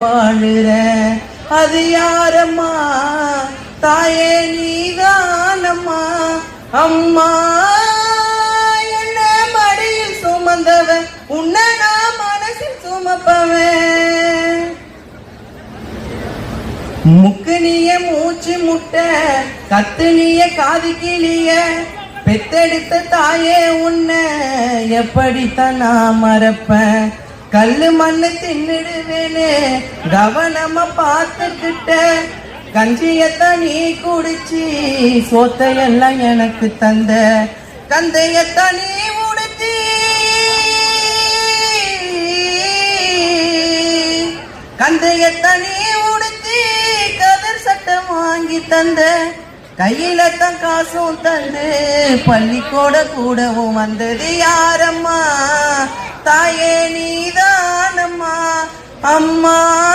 வாழுற அது யாரம்மா? தாயே நீதானம்மா. அம்மா என்ன மடியில் சுமந்தவன், உன்னை நான் மனசில் சுமப்பவன். முக்கு நீய மூச்சு முட்டை, கத்து நீய காது கிளிய, பெத்தெடுத்த தாயே உன்னை எப்படித்தான் நான் மறப்பேன்? கல்லு மண்ணு தின்னுடுவேனே கவனமா பார்த்துக்கிட்ட, கஞ்சியத்தான் நீ குடிச்சி சோத்தையெல்லாம் எனக்கு தந்த, கந்தையத்தான் நீ உடுத்தி கந்தையத்தான் நீ உடுத்தி கதர் சட்டம் வாங்கி தந்த, கையில தான் காசும் தந்து பள்ளிக்கூட கூடவும் வந்தது யாரம்மா? தாயே நீதானம்மா. அம்மா